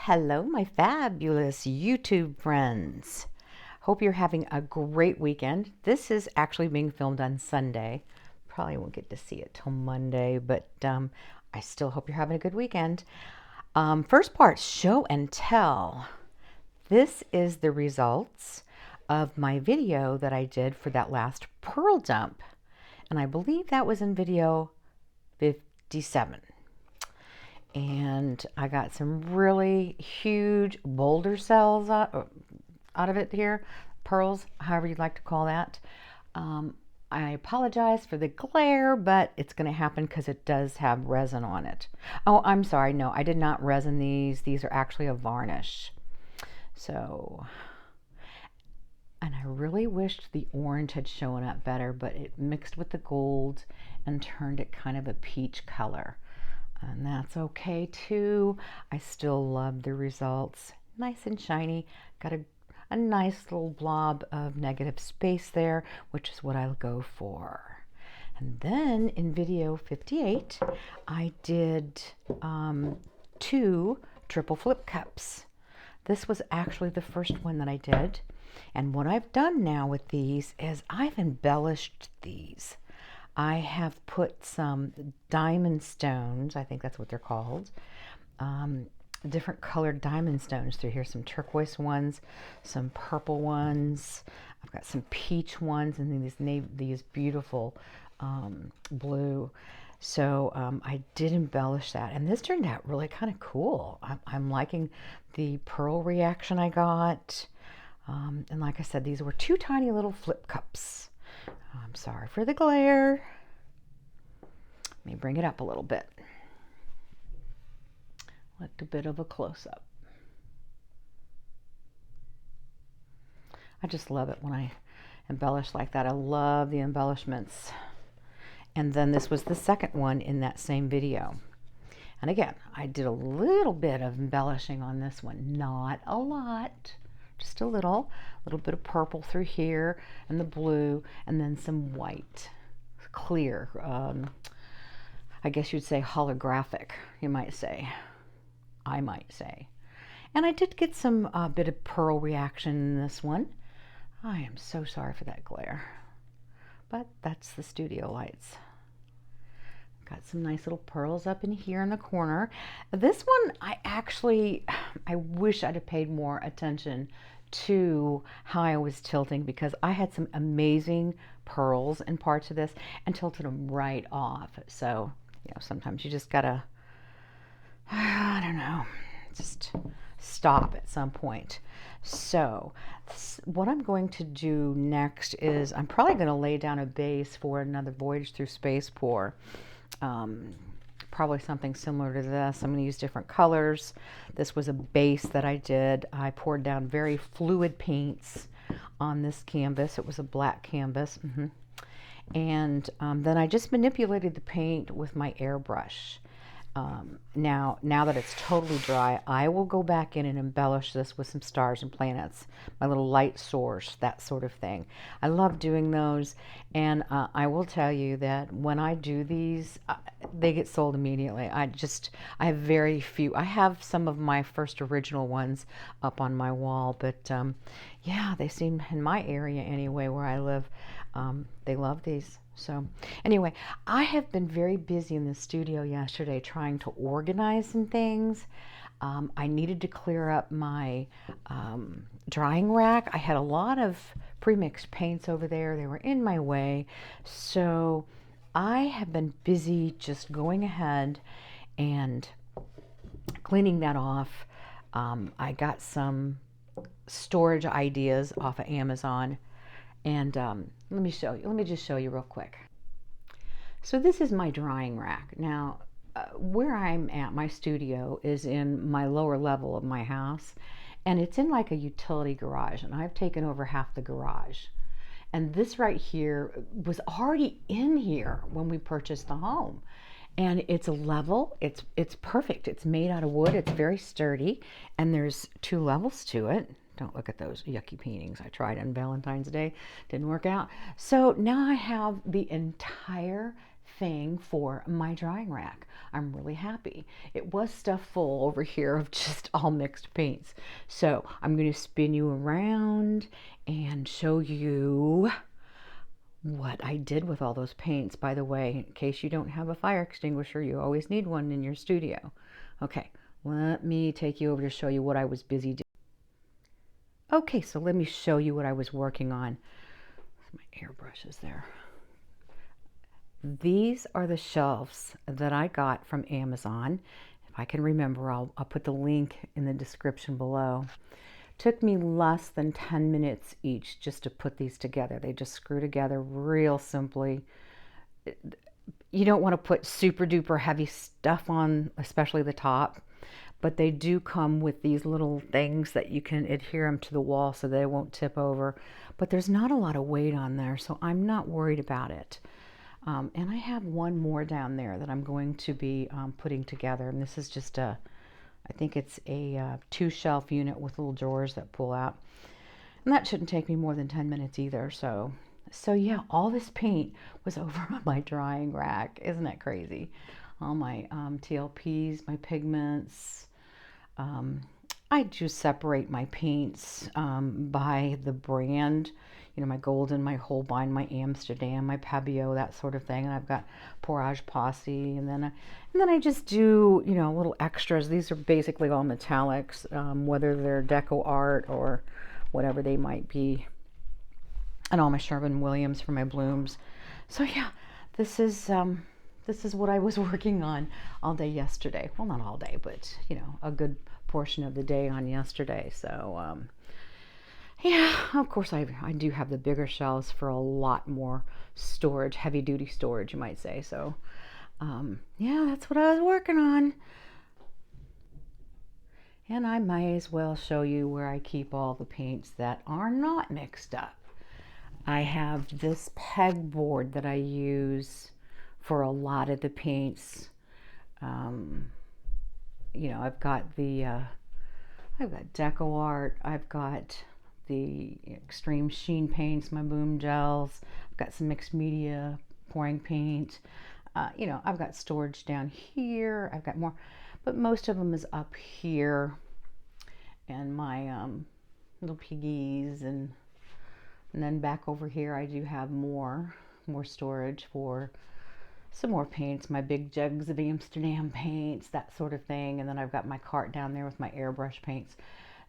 Hello, my fabulous YouTube friends. Hope you're having a great weekend. This is actually being filmed on Sunday. Probably won't get to see it till Monday, but I still hope you're having a good weekend. First part, show and tell. This is the results of my video that I did for that last pearl dump. And I believe that was in video 57. And I got some really huge boulder cells out of it here, pearls, however you'd like to call that. I apologize for the glare, but it's going to happen because it does have resin on it. Oh, I'm sorry. No, I did not resin these. These are actually a varnish. So, and I really wished the orange had shown up better, but it mixed with the gold and turned it kind of a peach color. And that's okay too. I still love the results. Nice and shiny. Got a nice little blob of negative space there, which is what I'll go for. And then in video 58, I did 2 triple flip cups. This was actually the first one that I did. And what I've done now with these is I've embellished these. I have put some diamond stones, I think that's what they're called, different colored diamond stones through here, some turquoise ones, some purple ones, I've got some peach ones, and then these beautiful blue. So I did embellish that, and this turned out really kind of cool. I'm liking the pearl reaction I got, and like I said, these were 2 tiny little flip cups. I'm sorry for the glare. Let me bring it up a little bit. A bit of a close-up. I just love it when I embellish like that. I love the embellishments. And then this was the second one in that same video. And again, I did a little bit of embellishing on this one. Not a lot. Just a little bit of purple through here and the blue, and then some white, clear, I guess you'd say holographic, you might say, I might say. And I did get some bit of pearl reaction in this one. I am so sorry for that glare, but that's the studio lights. Got some nice little pearls up in here in the corner. This one, I wish I'd have paid more attention to how I was tilting, because I had some amazing pearls in parts of this and tilted them right off. So, sometimes you just gotta, I don't know, just stop at some point. So what I'm going to do next is I'm probably going to lay down a base for another Voyage Through Space pour. Probably something similar to this. I'm going to use different colors. This was a base that I did. I poured down very fluid paints on this canvas. It was a black canvas. And then I just manipulated the paint with my airbrush. Now that it's totally dry, I will go back in and embellish this with some stars and planets, my little light source, that sort of thing. I love doing those, and I will tell you that when I do these, they get sold immediately. I have very few. I have some of my first original ones up on my wall, but yeah, they seem, in my area anyway, where I live, they love these. So anyway, I have been very busy in the studio yesterday trying to organize some things. I needed to clear up my drying rack. I had a lot of pre-mixed paints over there. They were in my way. So I have been busy just going ahead and cleaning that off. I got some storage ideas off of Amazon. And let me just show you real quick. So this is my drying rack. Now, where I'm at, my studio is in my lower level of my house, and it's in like a utility garage, and I've taken over half the garage. And this right here was already in here when we purchased the home. And it's a level, it's perfect. It's made out of wood, it's very sturdy, and there's 2 levels to it. Don't look at those yucky paintings I tried on Valentine's Day. Didn't work out. So now I have the entire thing for my drying rack. I'm really happy. It was stuffed full over here of just all mixed paints. So I'm going to spin you around and show you what I did with all those paints. By the way, in case you don't have a fire extinguisher, you always need one in your studio. Okay, let me take you over to show you what I was busy doing. Okay, so let me show you what I was working on. My airbrush is there. These are the shelves that I got from Amazon. If I can remember, I'll put the link in the description below. Took me less than 10 minutes each just to put these together. They just screw together real simply. You don't want to put super duper heavy stuff on, especially the top, but they do come with these little things that you can adhere them to the wall so they won't tip over. But there's not a lot of weight on there, so I'm not worried about it. And I have one more down there that I'm going to be putting together, and this is just I think it's a 2-shelf unit with little drawers that pull out. And that shouldn't take me more than 10 minutes either. So yeah, all this paint was over on my drying rack. Isn't that crazy? All my TLPs, my pigments. I just separate my paints by the brand. You know, my Golden, my Holbein, my Amsterdam, my Pabio, that sort of thing. And I've got Porage Posse, and then I just do, you know, little extras. These are basically all metallics, whether they're deco art or whatever they might be. And all my Sherwin-Williams for my blooms. So yeah, this is what I was working on all day yesterday. Well, not all day, but you know, a good portion of the day on yesterday. So yeah, of course I do have the bigger shelves for a lot more storage, heavy duty storage, you might say. So yeah, that's what I was working on. And I might as well show you where I keep all the paints that are not mixed up. I have this pegboard that I use for a lot of the paints. You know, I've got deco art, I've got the extreme sheen paints, my boom gels, I've got some mixed media pouring paint. You know, I've got storage down here, I've got more, but most of them is up here. And my little piggies, and then back over here I do have more storage for some more paints, my big jugs of Amsterdam paints, that sort of thing. And then I've got my cart down there with my airbrush paints.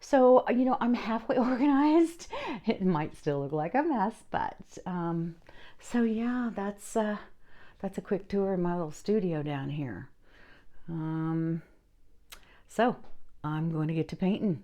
So, you know, I'm halfway organized. It might still look like a mess, but so yeah, that's a quick tour of my little studio down here. So I'm going to get to painting.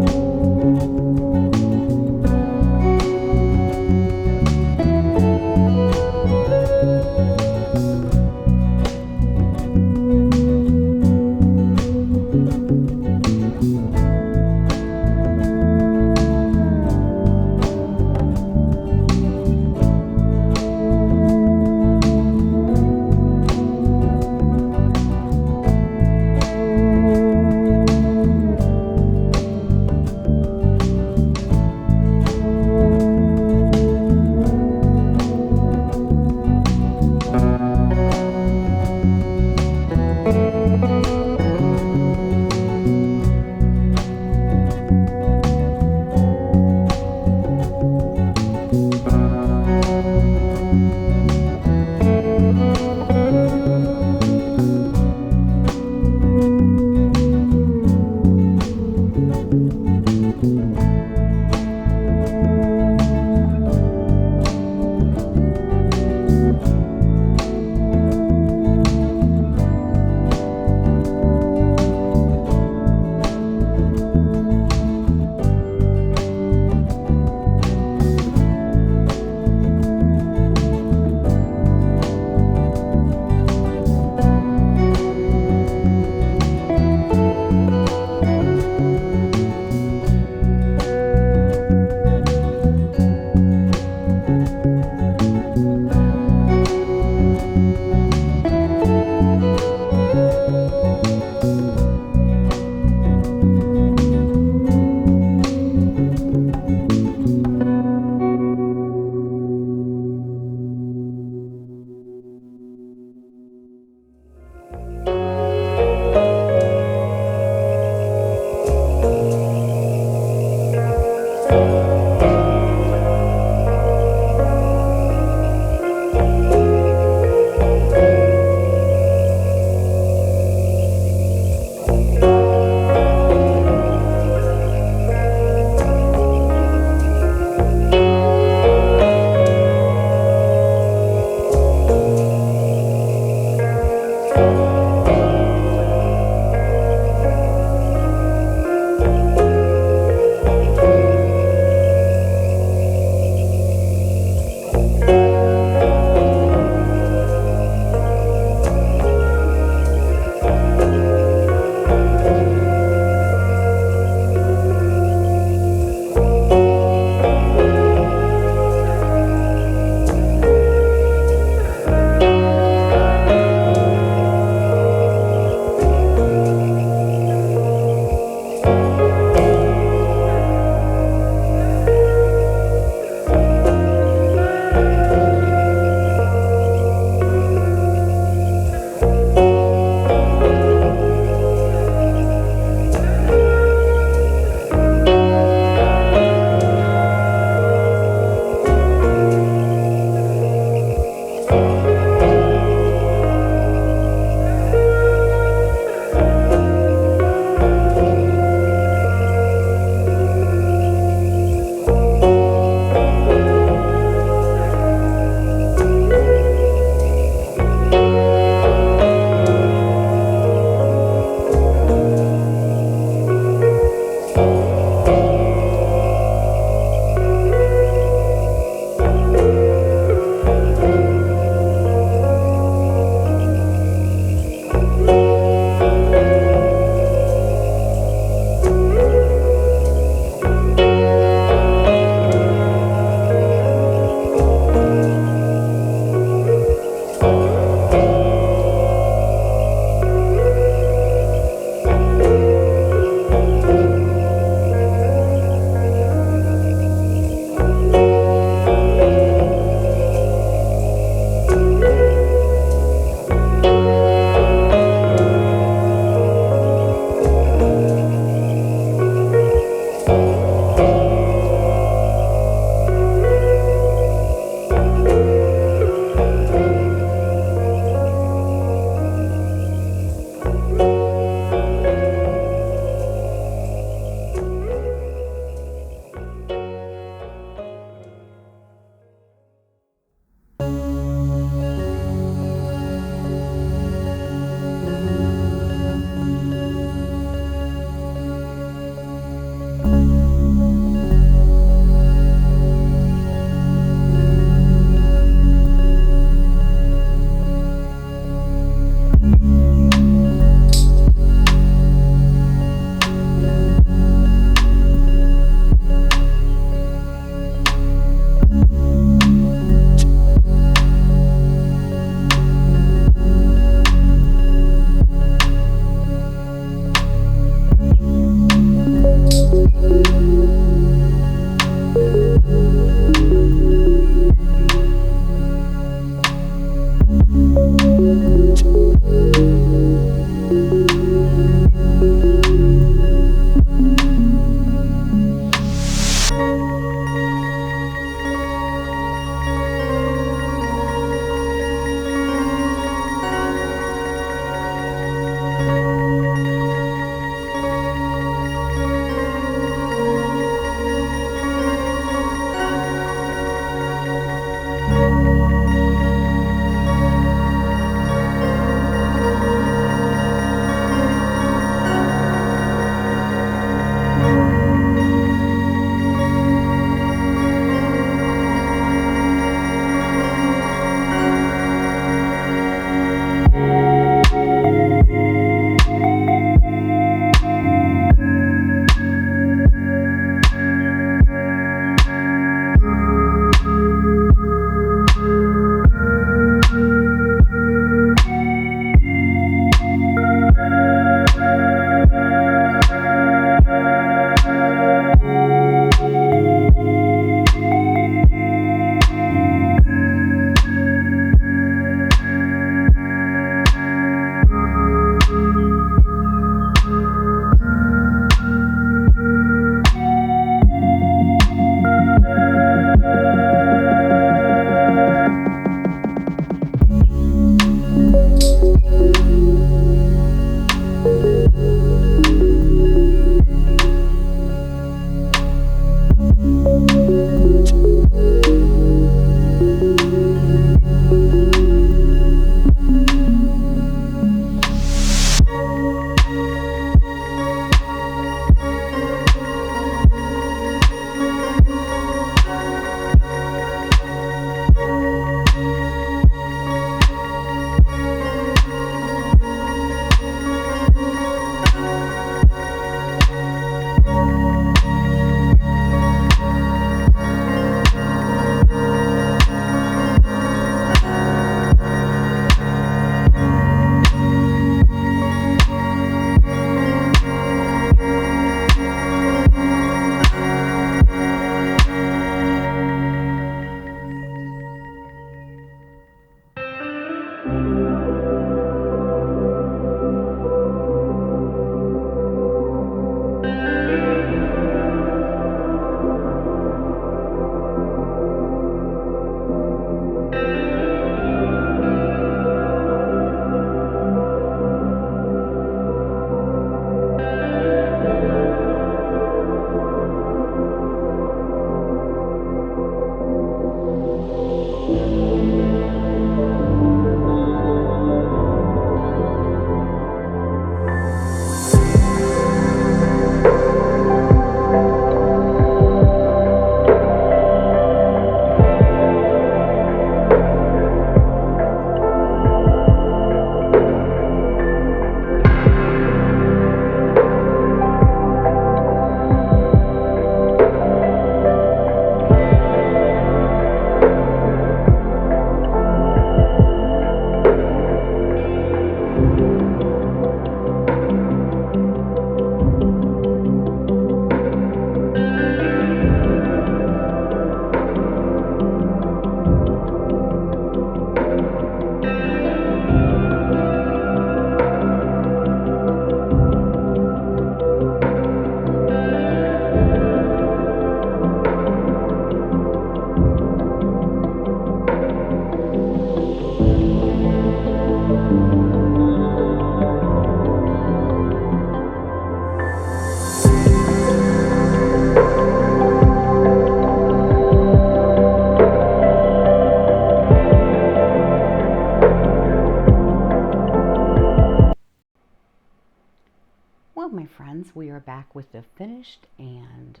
friends, we are back with the finished and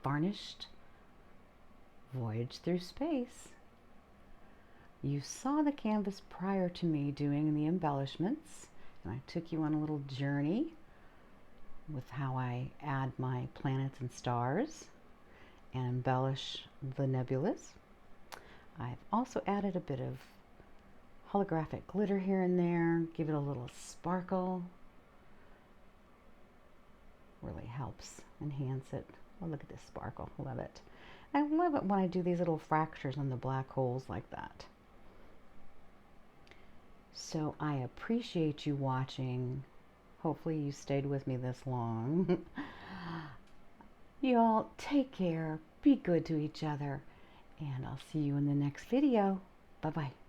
varnished Voyage Through Space. You saw the canvas prior to me doing the embellishments, and I took you on a little journey with how I add my planets and stars and embellish the nebulas. I've also added a bit of holographic glitter here and there, give it a little sparkle. Really helps enhance it. Oh, look at this sparkle. Love it. I love it when I do these little fractures on the black holes like that. So I appreciate you watching. Hopefully you stayed with me this long. Y'all take care, be good to each other, and I'll see you in the next video. Bye-bye.